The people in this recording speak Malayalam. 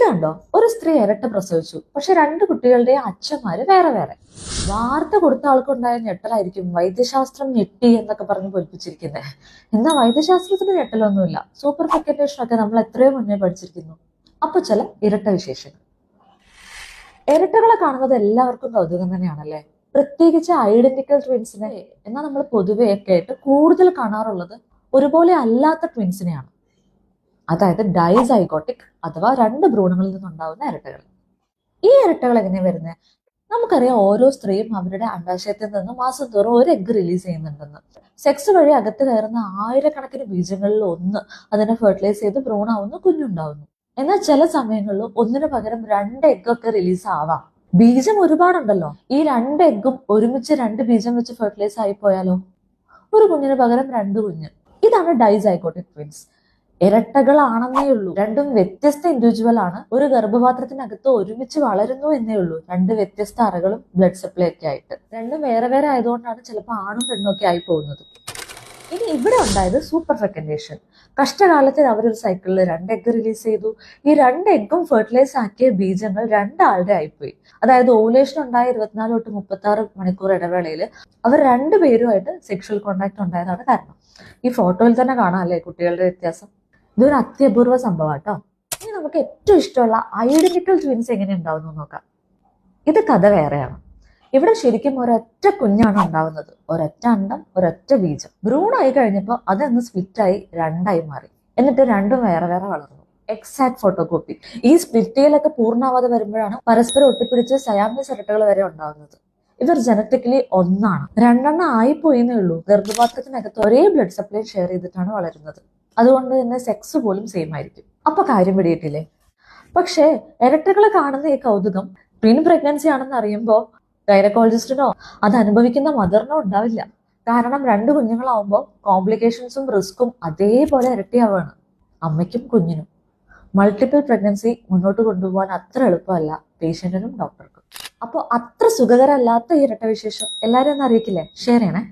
കണ്ടോ, ഒരു സ്ത്രീ ഇരട്ട പ്രസവിച്ചു, പക്ഷെ രണ്ട് കുട്ടികളുടെ അച്ഛന്മാര് വേറെ വേറെ. വാർത്ത കൊടുത്ത ആൾക്കുണ്ടായ ഞെട്ടലായിരിക്കും വൈദ്യശാസ്ത്രം ഞെട്ടി എന്നൊക്കെ പറഞ്ഞ് പൊലിപ്പിച്ചിരിക്കുന്നത്. എന്നാൽ വൈദ്യശാസ്ത്രത്തിന് ഞെട്ടലൊന്നുമില്ല. സൂപ്പർ ഫെക്കന്റേഷൻ ഒക്കെ നമ്മൾ എത്രയോ മുന്നേ പഠിച്ചിരിക്കുന്നു. അപ്പൊ ചില ഇരട്ട വിശേഷങ്ങൾ. ഇരട്ടകളെ കാണുന്നത് എല്ലാവർക്കും കൗതുകം തന്നെയാണല്ലേ, പ്രത്യേകിച്ച് ഐഡന്റിക്കൽ ട്വിൻസിനെ. എന്നാൽ നമ്മൾ പൊതുവെ കേട്ട് കൂടുതൽ കാണാറുള്ളത് ഒരുപോലെ അല്ലാത്ത ട്വിൻസിനെയാണ്, അതായത് ഡൈസൈഗോട്ടിക് അഥവാ രണ്ട് ഭ്രൂണങ്ങളിൽ നിന്നുണ്ടാവുന്ന ഇരട്ടകൾ. ഈ ഇരട്ടകൾ എങ്ങനെ വരുന്നത്? നമുക്കറിയാം, ഓരോ സ്ത്രീയും അവരുടെ അണ്ടാശയത്തിൽ നിന്ന് മാസം തോറും ഒരു എഗ് റിലീസ് ചെയ്യുന്നുണ്ടെന്ന്. സെക്സ് വഴി അകത്ത് കയറുന്ന ആയിരക്കണക്കിന് ബീജങ്ങളിൽ ഒന്ന് അതിനെ ഫെർട്ടിലൈസ് ചെയ്ത് ഭ്രൂണാവുന്നു, കുഞ്ഞുണ്ടാവുന്നു. എന്നാൽ ചില സമയങ്ങളിൽ ഒന്നിനു പകരം രണ്ട് എഗ്ഗൊക്കെ റിലീസ് ആവാം. ബീജം ഒരുപാടുണ്ടല്ലോ, ഈ രണ്ട് എഗ്ഗും ഒരുമിച്ച് രണ്ട് ബീജം വെച്ച് ഫെർട്ടിലൈസ് ആയി പോയാലോ? ഒരു കുഞ്ഞിന് പകരം രണ്ട് കുഞ്ഞ്. ഇതാണ് ഡൈസൈഗോട്ടിക് ട്വിൻസ്. ഇരട്ടകളാണെന്നേ ഉള്ളൂ, രണ്ടും വ്യത്യസ്ത ഇൻഡിവിജ്വൽ ആണ്. ഒരു ഗർഭപാത്രത്തിനകത്ത് ഒരുമിച്ച് വളരുന്നു എന്നേ ഉള്ളൂ, രണ്ട് വ്യത്യസ്ത അറകളും ബ്ലഡ് സപ്ലൈ ഒക്കെ ആയിട്ട്. രണ്ടും വേറെ വേറെ ആയതുകൊണ്ടാണ് ചിലപ്പോൾ ആണും പെണ്ണും ഒക്കെ ആയി പോകുന്നത്. ഇനി ഇവിടെ ഉണ്ടായത് സൂപ്പർ ഫെക്കന്റേഷൻ. കഷ്ടകാലത്തിൽ അവരൊരു സൈക്കിളിൽ രണ്ട് എഗ് റിലീസ് ചെയ്തു. ഈ രണ്ട് എഗ്ഗും ഫെർട്ടിലൈസ് ആക്കിയ ബീജങ്ങൾ രണ്ടാളുടെ ആയിപ്പോയി. അതായത് ഓവുലേഷൻ ഉണ്ടായ 24 തൊട്ട് 36 മണിക്കൂർ ഇടവേളയിൽ അവർ രണ്ടുപേരുമായിട്ട് സെക്ഷൽ കോണ്ടാക്ട് ഉണ്ടായതാണ് കാരണം. ഈ ഫോട്ടോയിൽ തന്നെ കാണാം അല്ലേ കുട്ടികളുടെ വ്യത്യാസം. ഇതൊരു അത്യപൂർവ സംഭവം കേട്ടോ. ഇനി നമുക്ക് ഏറ്റവും ഇഷ്ടമുള്ള ഐഡന്റിക്കൽ ട്വിൻസ് എങ്ങനെ ഉണ്ടാവുന്നു നോക്കാം. ഇത് കഥ വേറെയാണ്. ഇവിടെ ശരിക്കും ഒരൊറ്റ കുഞ്ഞാണ് ഉണ്ടാവുന്നത്, ഒരൊറ്റ അണ്ടം, ഒരൊറ്റ ബീജം. ഭ്രൂണമായി കഴിഞ്ഞപ്പോൾ അതൊന്ന് സ്പ്ലിറ്റായി രണ്ടായി മാറി, എന്നിട്ട് രണ്ടും വേറെ വേറെ വളർന്നു. Exact photo copy. ഈ സ്പ്ലിറ്റിയിലൊക്കെ പൂർണ്ണാവാതെ വരുമ്പോഴാണ് പരസ്പരം ഒട്ടിപ്പിടിച്ച് സയാമീസ് ഇരട്ടകൾ വരെ ഉണ്ടാവുന്നത്. ഇവർ ജനറ്റിക്കലി ഒന്നാണ്. രണ്ടെണ്ണം ആയിപ്പോയെന്നേ ഉള്ളൂ. ഗർഭപാത്രത്തിനകത്ത് ഒരേ ബ്ലഡ് സപ്ലൈ ഷെയർ ചെയ്തിട്ടാണ് വളരുന്നത്. അതുകൊണ്ട് തന്നെ സെക്സ് പോലും സെയിം ആയിരിക്കും. അപ്പൊ കാര്യം പിടിയിട്ടില്ലേ? പക്ഷേ ഇരട്ടകളെ കാണുന്ന ഈ കൗതുകം ട്വിൻ പ്രഗ്നൻസി ആണെന്ന് അറിയുമ്പോൾ ഗൈനക്കോളജിസ്റ്റിനോ അത് അനുഭവിക്കുന്ന മദറിനോ ഉണ്ടാവില്ല. കാരണം രണ്ട് കുഞ്ഞുങ്ങളാവുമ്പോൾ കോംപ്ലിക്കേഷൻസും റിസ്ക്കും അതേപോലെ ഇരട്ടിയാവാണ്, അമ്മയ്ക്കും കുഞ്ഞിനും. മൾട്ടിപ്പിൾ പ്രഗ്നൻസി മുന്നോട്ട് കൊണ്ടുപോകാൻ അത്ര എളുപ്പമല്ല പേഷ്യന്റിനും ഡോക്ടർക്കും. അപ്പോൾ അത്ര സുഖകരമല്ലാത്ത ഈ ഇരട്ട വിശേഷം എല്ലാവരും ഒന്ന് അറിയിക്കില്ലേ? ഷെയർ ചെയ്യണേ.